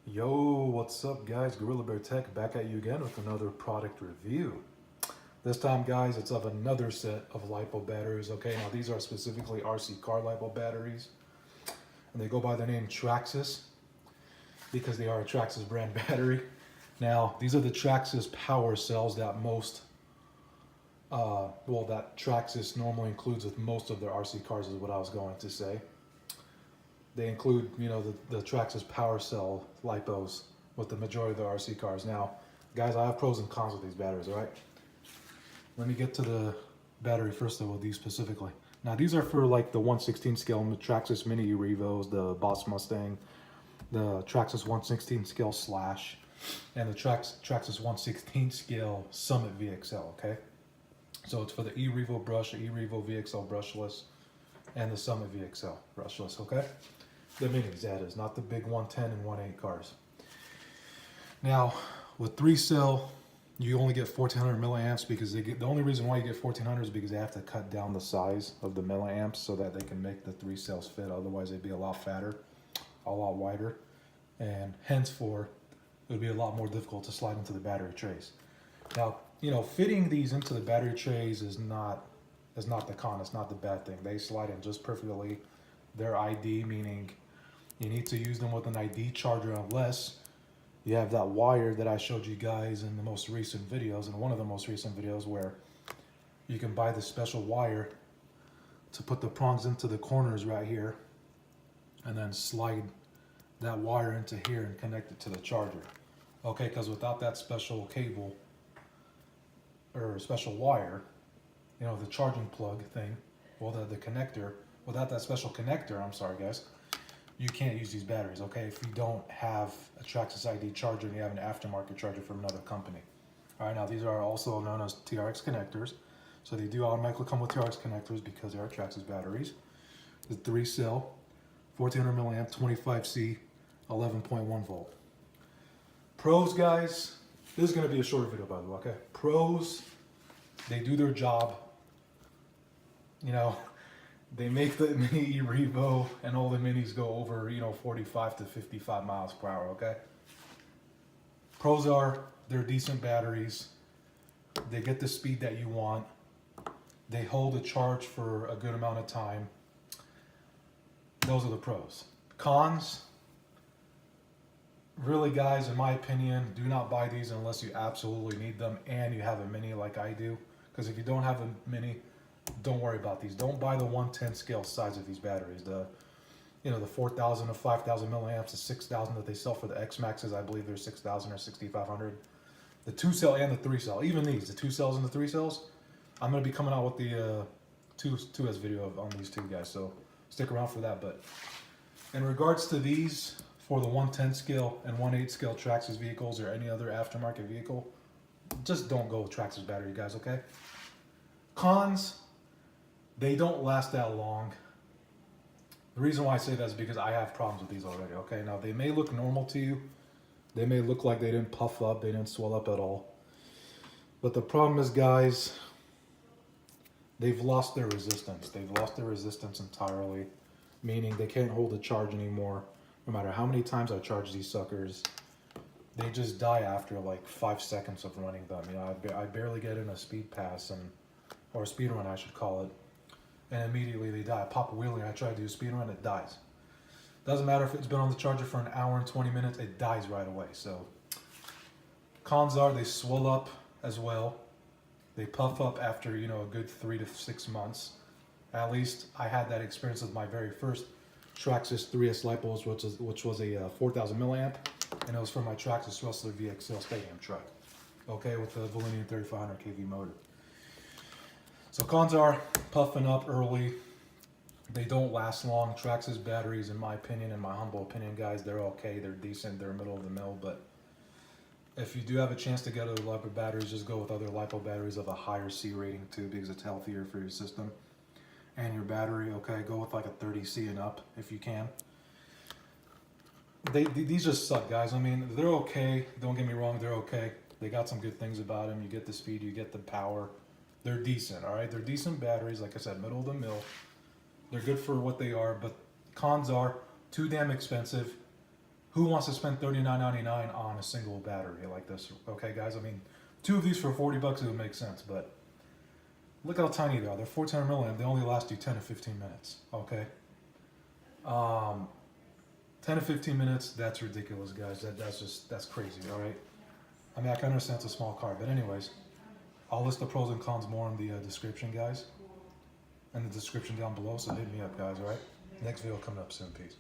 Yo, what's up guys? Gorilla Bear Tech back at you again with another product review. This time guys, it's of another set of Lipo batteries. Okay, now these are specifically RC car Lipo batteries. And they go by the name Traxxas because they are a Traxxas brand battery. Now, these are the Traxxas power cells that that Traxxas normally includes with most of their RC cars is what I was going to say. They include, the Traxxas power cell lipos with the majority of the RC cars. Now, guys, I have pros and cons with these batteries, all right? Let me get to the battery first of all, these specifically. Now, these are for like the 1/16 scale Traxxas Mini Revos, the Boss Mustang, the Traxxas 1/16 scale Slash, and the Traxxas 1/16 scale Summit VXL, okay? So it's for the E-Revo brush, the E-Revo VXL brushless, and the Summit VXL brushless, okay? The minis, that is, not the big 110 and 1.8 cars. Now, with 3-cell, you only get 1400 milliamps because the only reason why you get 1400 is because they have to cut down the size of the milliamps so that they can make the 3 cells fit. Otherwise, they'd be a lot fatter, a lot wider, and henceforth, it would be a lot more difficult to slide into the battery trays. Now, fitting these into the battery trays is not the con, it's not the bad thing. They slide in just perfectly. They're ID, meaning you need to use them with an ID charger unless you have that wire that I showed you guys in the most recent videos, in one of the most recent videos, where you can buy the special wire to put the prongs into the corners right here and then slide that wire into here and connect it to the charger. Okay, because without that special cable or special wire, the charging plug thing, well, the connector, without that special connector, I'm sorry guys, you can't use these batteries, okay, if you don't have a Traxxas ID charger and you have an aftermarket charger from another company. All right, now these are also known as TRX connectors. So they do automatically come with TRX connectors because they are Traxxas batteries. The 3-cell, 1400 milliamp, 25C, 11.1 volt. Pros, guys, this is going to be a shorter video by the way, okay? Pros, they do their job. They make the Mini Revo and all the minis go over, 45 to 55 miles per hour, okay? Pros are, they're decent batteries. They get the speed that you want. They hold a charge for a good amount of time. Those are the pros. Cons, really guys, in my opinion, do not buy these unless you absolutely need them and you have a Mini like I do. Because if you don't have a Mini, don't worry about these. Don't buy the 110 scale size of these batteries. The 4,000 to 5,000 milliamps, the 6,000 that they sell for the X Maxes, I believe they're 6,000 or 6,500. The 2-cell and the 3-cell, even these, the 2 cells and the 3 cells, I'm going to be coming out with the 2S video on these two guys, so stick around for that. But in regards to these, for the 110 scale and 1.8 scale Traxxas vehicles or any other aftermarket vehicle, just don't go with Traxxas battery, guys, okay? Cons, they don't last that long. The reason why I say that is because I have problems with these already, okay? Now, they may look normal to you. They may look like they didn't puff up, they didn't swell up at all. But the problem is, guys, they've lost their resistance. They've lost their resistance entirely, meaning they can't hold a charge anymore. No matter how many times I charge these suckers, they just die after like 5 seconds of running them. I barely get in a speed pass, or a speed run I should call it, and immediately they die. I pop a wheelie, I try to do a speed run, it dies. Doesn't matter if it's been on the charger for an hour and 20 minutes, it dies right away. So cons are they swell up as well. They puff up after, a good 3 to 6 months. At least I had that experience with my very first Traxxas 3S Lipos, which was a 4,000 milliamp, and it was from my Traxxas Wrestler VXL Stadium truck, okay, with the Valenian 3500 kV motor. So cons are puffing up early. They don't last long. Traxxas batteries, in my opinion, in my humble opinion, guys, they're okay. They're decent. They're middle of the mill. But if you do have a chance to get other Lipo batteries, just go with other Lipo batteries of a higher C rating too, because it's healthier for your system and your battery. Okay, go with like a 30C and up if you can. These just suck, guys. I mean, they're okay. Don't get me wrong. They're okay. They got some good things about them. You get the speed. You get the power. They're decent, all right? They're decent batteries, like I said, middle of the mill. They're good for what they are, but cons are too damn expensive. who wants to spend $39.99 on a single battery like this? Okay, guys. I mean, 2 of these for $40 it would make sense, but look how tiny they are. They're 1400 milliamp. They only last you 10 to 15 minutes. Okay. 10 to 15 minutes. That's ridiculous, guys. That's crazy. All right. I mean, I can understand it's a small car, but anyways, I'll list the pros and cons more in the description, guys, in the description down below. So hit me up, guys. All right. Next video coming up soon. Peace.